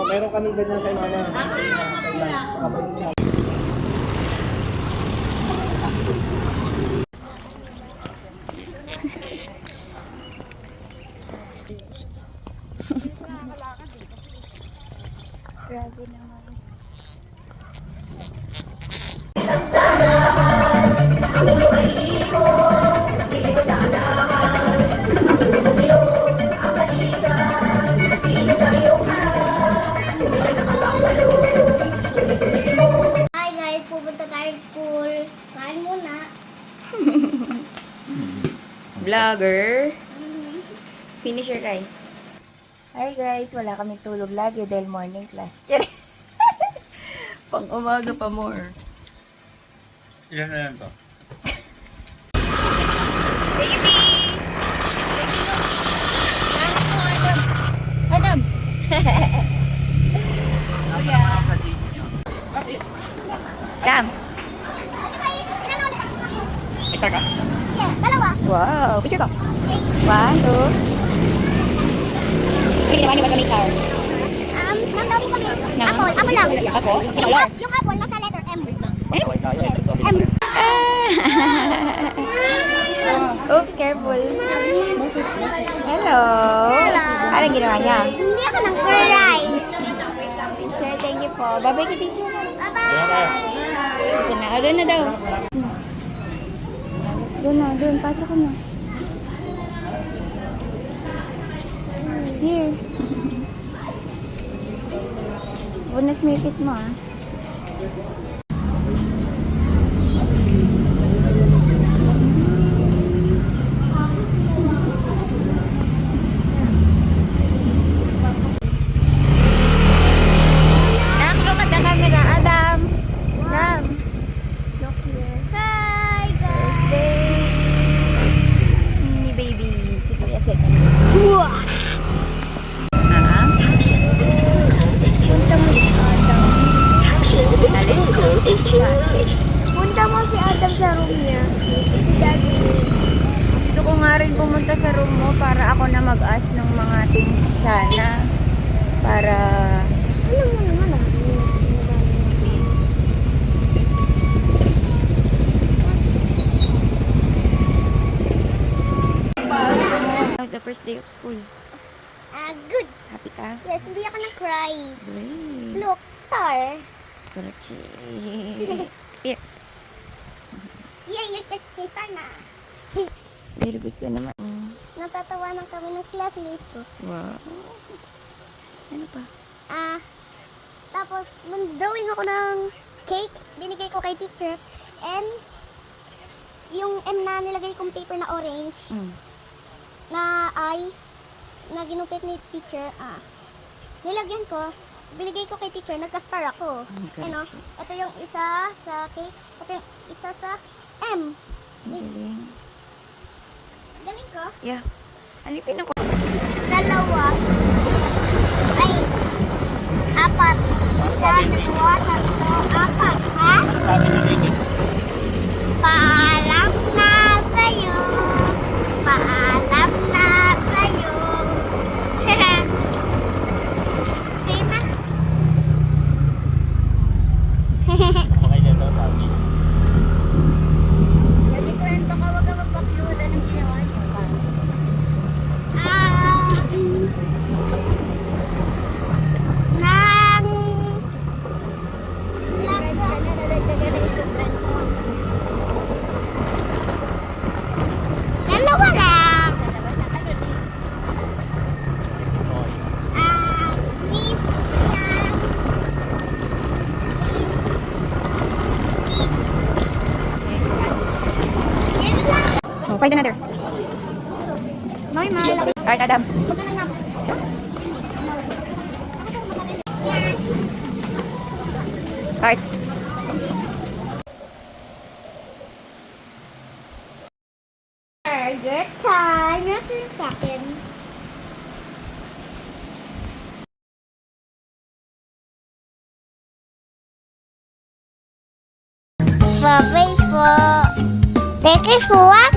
meron kami ganyan kay mama. Grabe naman. Hi guys, pupunta tayo sa school. Kain muna. Vlogger. Finish your rice. Hi guys, wala kami tulog lagi dahil morning class. Pang umaga pa more. Ilan na yan to? Baby! Adam! Oh yeah. Dam! Isa ka? Yeah, dalawa. Wow! Picture ko! Okay. 1, 2. Pwede naman yung kami star. Nang daw din kami. Nang? Apple, apple lang. Apple? Sino color? Yung apple nasa letter M. M. Oops, careful. Hello. Anong ginawa niya? Hindi ako nang cry. Teacher, thank you po. Bye-bye kay teacher. Bye-bye. Ito na. Doon na daw. Let's go na. Doon. Pasok ko na. Here. Bonus may fit mo ah. Look at the camera, Adam. Adam. Look here. Hi guys. Thursday. Ni baby. Si Kuya second. Punta mo si Adam. Alin? Punta mo si Adam sa room niya. Si Daddy. Gusto ko nga rin pumunta sa room mo para ako na mag-ask ng mga things sana. Para... Alam mo naman ah. How's the first day of school? Good. Happy ka? Yes, hindi ako nag-cry. Great. Look, star. Karachi. Here. Yeah, may star na. Very good ka naman. Natatawanan kami ng classmate ko. Wow. Ano pa? Tapos, drawing ako ng cake. Binigay ko kay teacher. And, yung M na nilagay kong paper na orange, na I, na ginupit ni teacher, nilagyan ko, binigay ko kay teacher, nagka-star ako. Okay. Ano, ito yung isa sa cake, ito yung isa sa M. Galing. Galing ko. Yeah. Alipin ako. Dalawa. Ay, apat. Isa, dalawa, tatlo, apat. Ha? Sabi sa basic. Paalam na sa'yo. Paalam na sa'yo. Okay na. Okay na daw sabi. Lagi kwento ka, wag ka magpakiuda ng ginawa niyo. Nang Friends ka na, nalagdagan na yung friends mo. dalawa lang. Dalawa na. Ano ni? Miss Chan. Yan lang. Oh, find another. May Alright, Adam. Magkano na? Alright. Good time. Nasa yung sa akin? Bye-bye po. Thank you for watching.